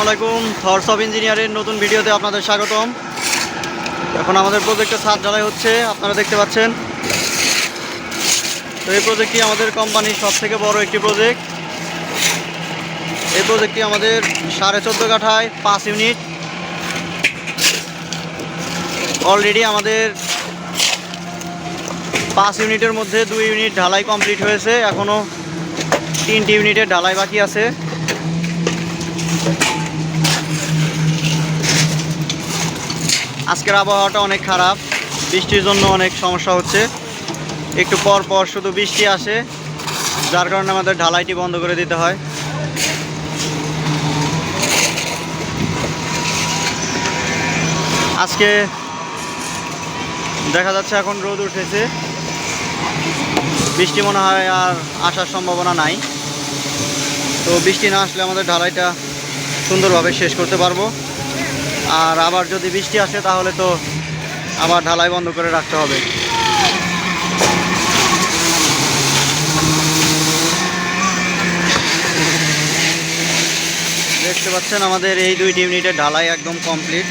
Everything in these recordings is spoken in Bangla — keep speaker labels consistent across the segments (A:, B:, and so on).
A: আলাইকুম। থটস অফ ইঞ্জিনিয়ারের নতুন ভিডিওতে আপনাদের স্বাগতম। এখন আমাদের প্রজেক্টে ছাদ ঢালাই হচ্ছে, আপনারা দেখতে পাচ্ছেন। তো এই প্রজেক্টটি আমাদের কোম্পানির সবথেকে বড় একটি প্রজেক্ট। এই প্রজেক্টটি আমাদের 14.5 কাঠায় 5 ইউনিট। অলরেডি আমাদের 5 ইউনিটের মধ্যে 2 ইউনিট ঢালাই কমপ্লিট হয়েছে, এখনও 3টি ইউনিটের ঢালাই বাকি আছে। আজকের আবহাওয়াটা অনেক খারাপ, বৃষ্টির জন্য অনেক সমস্যা হচ্ছে। একটু পর পর শুধু বৃষ্টি আসে, যার কারণে আমাদের ঢালাইটি বন্ধ করে দিতে হয়। আজকে দেখা যাচ্ছে এখন রোদ উঠেছে, বৃষ্টি মনে হয় আর আসার সম্ভাবনা নাই। তো বৃষ্টি না আসলে আমাদের ঢালাইটা সুন্দরভাবে শেষ করতে পারবো। আর আবার যদি বৃষ্টি আসে তাহলে তো আবার ঢালাই বন্ধ করে রাখতে হবে। দেখতে পাচ্ছেন আমাদের এই 2টি ইউনিটের ঢালাই একদম কমপ্লিট,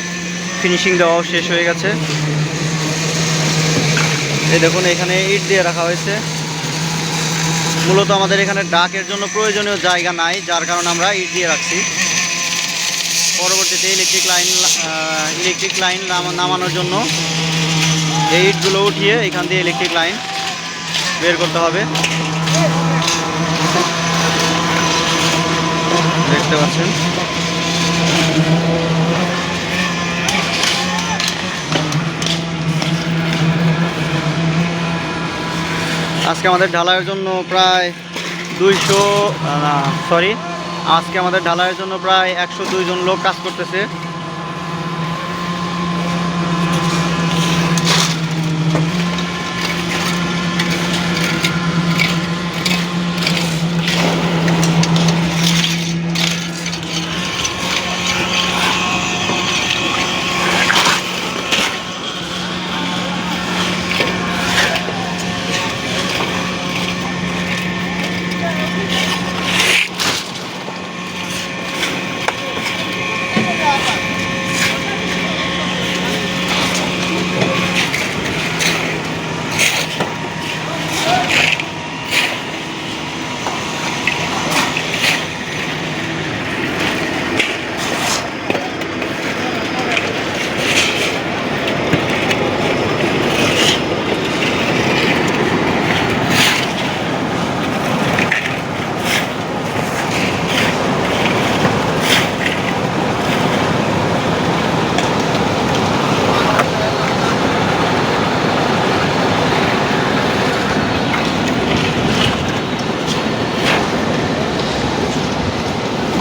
A: ফিনিশিং দেওয়াও শেষ হয়ে গেছে। এই দেখুন, এখানে ইট দিয়ে রাখা হয়েছে। মূলত আমাদের এখানে ডাকের জন্য প্রয়োজনীয় জায়গা নাই, যার কারণে আমরা ইট দিয়ে রাখছি। পরবর্তীতে ইলেকট্রিক লাইন নামানোর জন্য এই ইটগুলো উঠিয়ে এখান দিয়ে ইলেকট্রিক লাইন বের করতে হবে। দেখতে পাচ্ছেন আজকে আমাদের ঢালাইয়ের জন্য প্রায় 102 জন লোক কাজ করতেছে।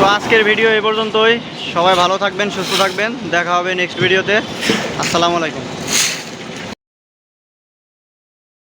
A: তো আজকের ভিডিও এই পর্যন্তই। সবাই ভালো থাকবেন, সুস্থ থাকবেন। দেখা হবে নেক্সট ভিডিওতে। আসসালামু আলাইকুম।